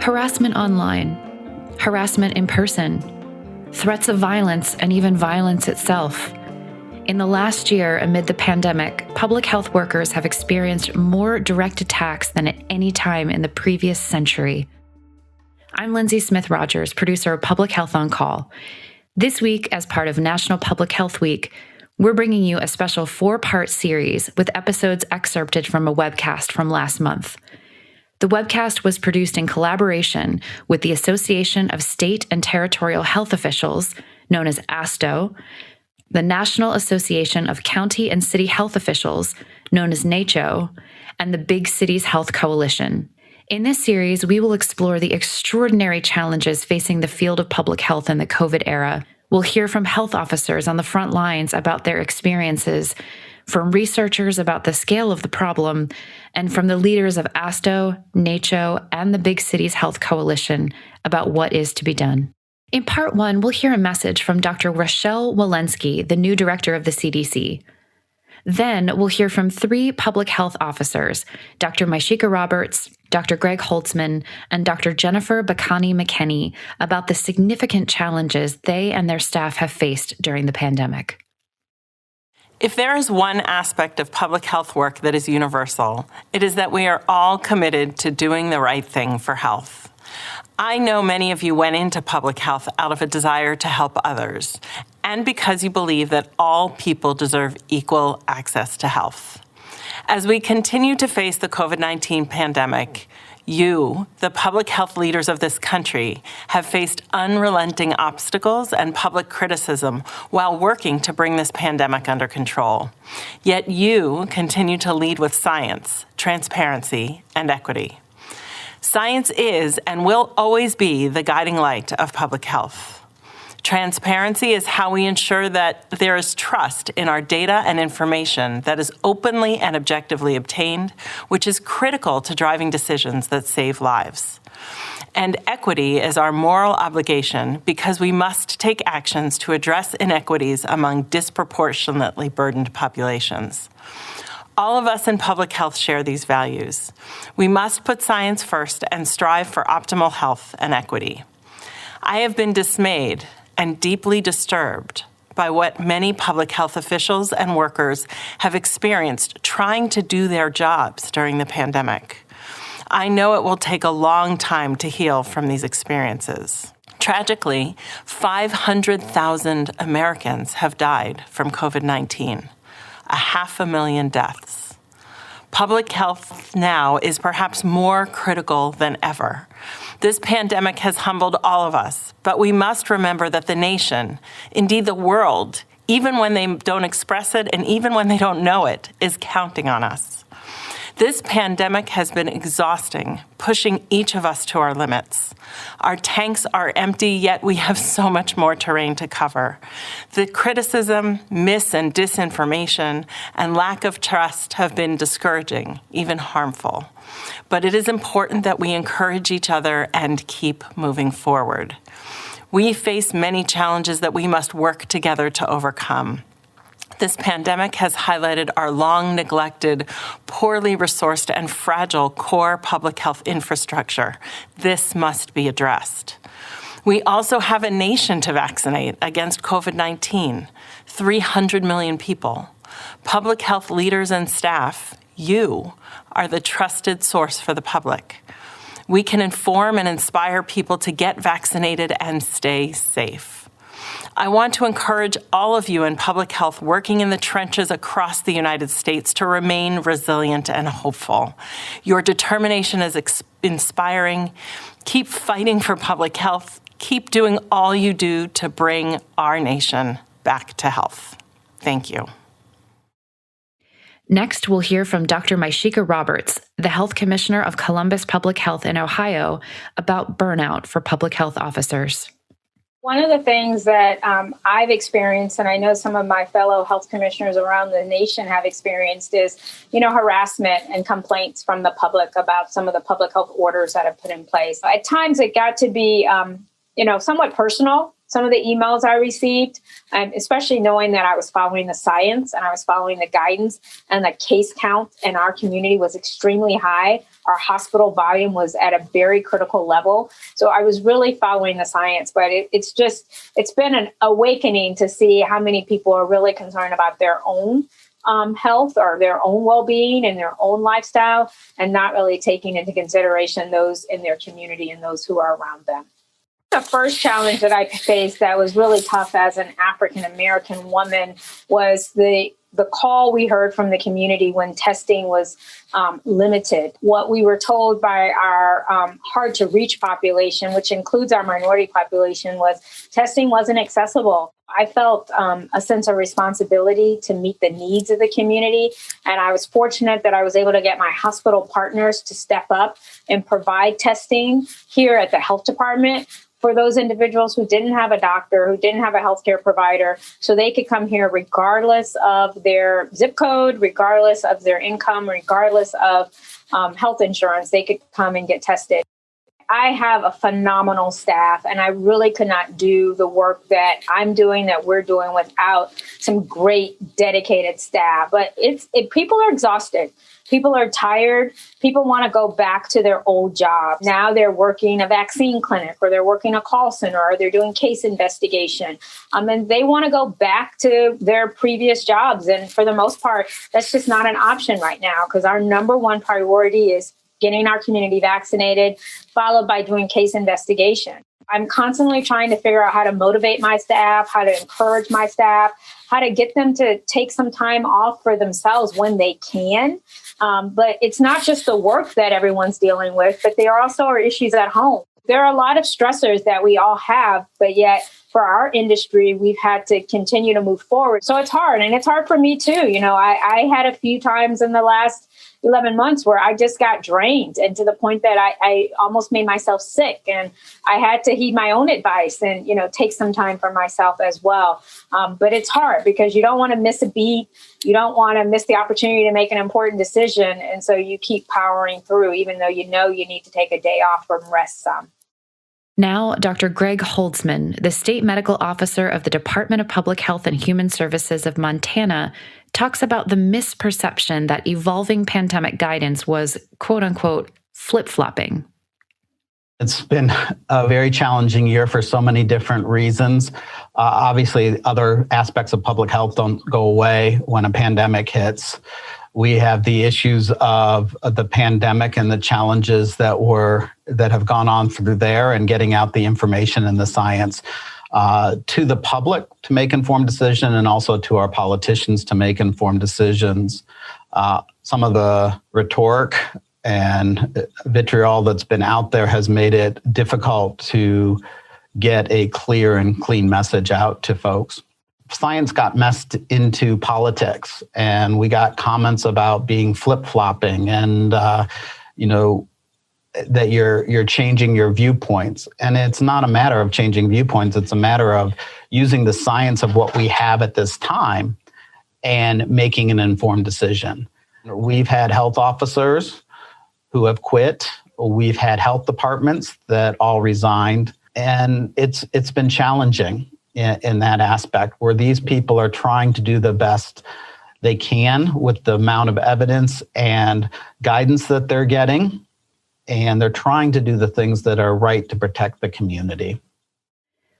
Harassment online, harassment in person, threats of violence, and even violence itself. In the last year, amid the pandemic, public health workers have experienced more direct attacks than at any time in the previous century. I'm Lindsay Smith-Rogers, producer of Public Health on Call. This week, as part of National Public Health Week, we're bringing you a special 4-part series with episodes excerpted from a webcast from last month. The webcast was produced in collaboration with the Association of State and Territorial Health Officials, known as ASTO, the National Association of County and City Health Officials, known as NACCHO, and the Big Cities Health Coalition. In this series, we will explore the extraordinary challenges facing the field of public health in the COVID era. We'll hear from health officers on the front lines about their experiences, from researchers about the scale of the problem, and from the leaders of ASTO, NACCHO, and the Big Cities Health Coalition about what is to be done. In part 1, we'll hear a message from Dr. Rochelle Walensky, the new director of the CDC. Then we'll hear from 3 public health officers, Dr. Myshika Roberts, Dr. Greg Holtzman, and Dr. Jennifer Bacani McKenney, about the significant challenges they and their staff have faced during the pandemic. If there is one aspect of public health work that is universal, it is that we are all committed to doing the right thing for health. I know many of you went into public health out of a desire to help others, and because you believe that all people deserve equal access to health. As we continue to face the COVID-19 pandemic, you, the public health leaders of this country, have faced unrelenting obstacles and public criticism while working to bring this pandemic under control. Yet you continue to lead with science, transparency, and equity. Science is and will always be the guiding light of public health. Transparency is how we ensure that there is trust in our data and information that is openly and objectively obtained, which is critical to driving decisions that save lives. And equity is our moral obligation because we must take actions to address inequities among disproportionately burdened populations. All of us in public health share these values. We must put science first and strive for optimal health and equity. I have been dismayed and deeply disturbed by what many public health officials and workers have experienced trying to do their jobs during the pandemic. I know it will take a long time to heal from these experiences. Tragically, 500,000 Americans have died from COVID-19. 500,000 deaths. Public health now is perhaps more critical than ever. This pandemic has humbled all of us, but we must remember that the nation, indeed the world, even when they don't express it and even when they don't know it, is counting on us. This pandemic has been exhausting, pushing each of us to our limits. Our tanks are empty, yet we have so much more terrain to cover. The criticism, mis- and disinformation, and lack of trust have been discouraging, even harmful. But it is important that we encourage each other and keep moving forward. We face many challenges that we must work together to overcome. This pandemic has highlighted our long-neglected, poorly resourced, and fragile core public health infrastructure. This must be addressed. We also have a nation to vaccinate against COVID-19, 300 million people. Public health leaders and staff, you, are the trusted source for the public. We can inform and inspire people to get vaccinated and stay safe. I want to encourage all of you in public health working in the trenches across the United States to remain resilient and hopeful. Your determination is inspiring. Keep fighting for public health. Keep doing all you do to bring our nation back to health. Thank you. Next, we'll hear from Dr. Myshika Roberts, the Health Commissioner of Columbus Public Health in Ohio, about burnout for public health officers. One of the things that I've experienced, and I know some of my fellow health commissioners around the nation have experienced, is, harassment and complaints from the public about some of the public health orders that have put in place. At times, it got to be, somewhat personal some of the emails I received, especially knowing that I was following the science and I was following the guidance, and the case count in our community was extremely high. Our hospital volume was at a very critical level. So I was really following the science, but it's been an awakening to see how many people are really concerned about their own health or their own well-being and their own lifestyle, and not really taking into consideration those in their community and those who are around them. The first challenge that I faced that was really tough as an African-American woman was the call we heard from the community when testing was limited. What we were told by our hard-to-reach population, which includes our minority population, was testing wasn't accessible. I felt a sense of responsibility to meet the needs of the community, and I was fortunate that I was able to get my hospital partners to step up and provide testing here at the health department for those individuals who didn't have a doctor, who didn't have a healthcare provider, so they could come here regardless of their zip code, regardless of their income, regardless of health insurance, they could come and get tested. I have a phenomenal staff, and I really could not do the work that I'm doing, that we're doing, without some great dedicated staff. But people are exhausted. People are tired. People want to go back to their old job. Now they're working a vaccine clinic, or they're working a call center, or they're doing case investigation. And they want to go back to their previous jobs. And for the most part, that's just not an option right now, because our number one priority is getting our community vaccinated, followed by doing case investigation. I'm constantly trying to figure out how to motivate my staff, how to encourage my staff, how to get them to take some time off for themselves when they can. But it's not just the work that everyone's dealing with, but there also are issues at home. There are a lot of stressors that we all have, but yet for our industry, we've had to continue to move forward. So it's hard, and it's hard for me too. You know, I had a few times in the last 11 months where I just got drained, and to the point that I almost made myself sick, and I had to heed my own advice and, take some time for myself as well. But it's hard because you don't want to miss a beat. You don't want to miss the opportunity to make an important decision. And so you keep powering through, even though you know you need to take a day off from rest some. Now, Dr. Greg Holdsman, the State Medical Officer of the Department of Public Health and Human Services of Montana, talks about the misperception that evolving pandemic guidance was, quote unquote, flip-flopping. It's been a very challenging year for so many different reasons. Obviously, other aspects of public health don't go away when a pandemic hits. We have the issues of the pandemic and the challenges that have gone on through there, and getting out the information and the science to the public to make informed decisions, and also to our politicians to make informed decisions. Some of the rhetoric and vitriol that's been out there has made it difficult to get a clear and clean message out to folks. Science got messed into politics, and we got comments about being flip-flopping and, that you're changing your viewpoints. And it's not a matter of changing viewpoints. It's a matter of using the science of what we have at this time and making an informed decision. We've had health officers who have quit. We've had health departments that all resigned. And it's been challenging in that aspect, where these people are trying to do the best they can with the amount of evidence and guidance that they're getting. And they're trying to do the things that are right to protect the community.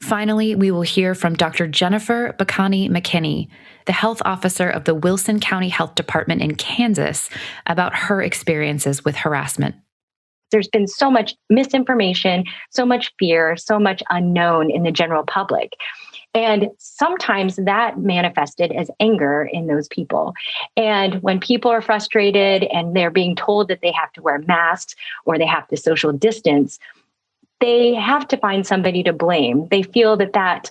Finally, we will hear from Dr. Jennifer Bacani McKinney, the health officer of the Wilson County Health Department in Kansas, about her experiences with harassment. There's been so much misinformation, so much fear, so much unknown in the general public. And sometimes that manifested as anger in those people. And when people are frustrated and they're being told that they have to wear masks or they have to social distance, they have to find somebody to blame. They feel that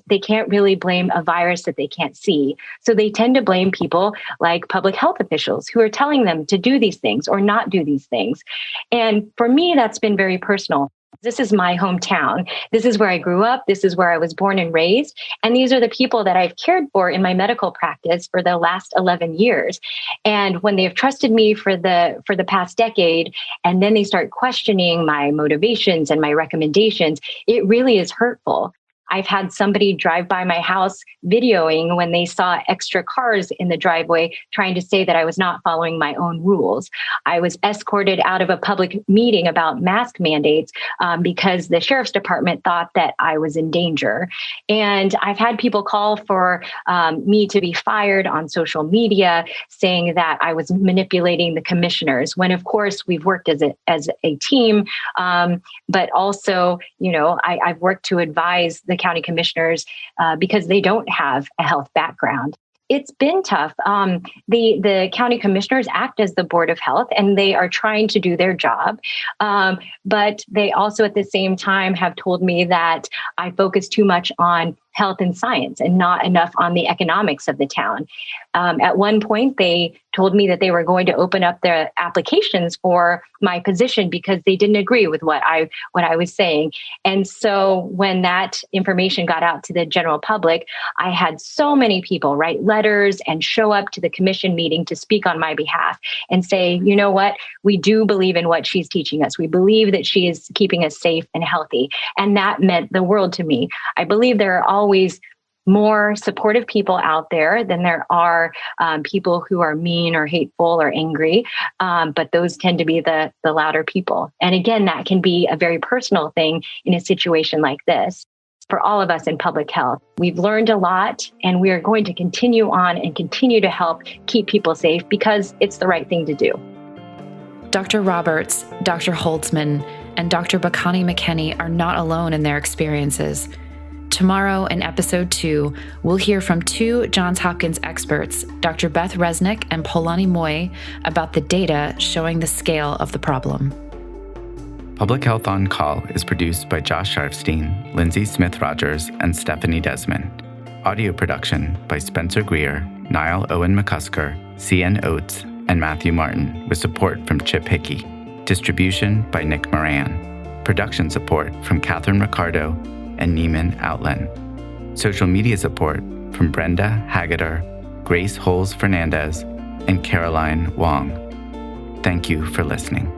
they can't really blame a virus that they can't see. So they tend to blame people like public health officials who are telling them to do these things or not do these things. And for me, that's been very personal. This is my hometown. This is where I grew up. This is where I was born and raised. And these are the people that I've cared for in my medical practice for the last 11 years. And when they have trusted me for the past decade, and then they start questioning my motivations and my recommendations, it really is hurtful. I've had somebody drive by my house videoing when they saw extra cars in the driveway, trying to say that I was not following my own rules. I was escorted out of a public meeting about mask mandates because the sheriff's department thought that I was in danger. And I've had people call for me to be fired on social media, saying that I was manipulating the commissioners, when of course we've worked as a team, but also, I've worked to advise the county commissioners because they don't have a health background. It's been tough. The county commissioners act as the Board of Health, and they are trying to do their job. But they also at the same time have told me that I focus too much on health and science and not enough on the economics of the town. At one point, they told me that they were going to open up their applications for my position because they didn't agree with what I was saying. And so when that information got out to the general public, I had so many people write letters and show up to the commission meeting to speak on my behalf and say, you know what, we do believe in what she's teaching us. We believe that she is keeping us safe and healthy. And that meant the world to me. I believe there are always more supportive people out there than there are people who are mean or hateful or angry. But those tend to be the louder people. And again, that can be a very personal thing in a situation like this. For all of us in public health, we've learned a lot, and we are going to continue on and continue to help keep people safe because it's the right thing to do. Dr. Roberts, Dr. Holtzman, and Dr. Bakani McKenney are not alone in their experiences. Tomorrow in episode 2, we'll hear from 2 Johns Hopkins experts, Dr. Beth Resnick and Polani Moy, about the data showing the scale of the problem. Public Health on Call is produced by Josh Sharfstein, Lindsay Smith-Rogers, and Stephanie Desmond. Audio production by Spencer Greer, Niall Owen McCusker, C.N. Oates, and Matthew Martin, with support from Chip Hickey. Distribution by Nick Moran. Production support from Catherine Ricardo and Neiman Outland. Social media support from Brenda Haggader, Grace Holes Fernandez, and Caroline Wong. Thank you for listening.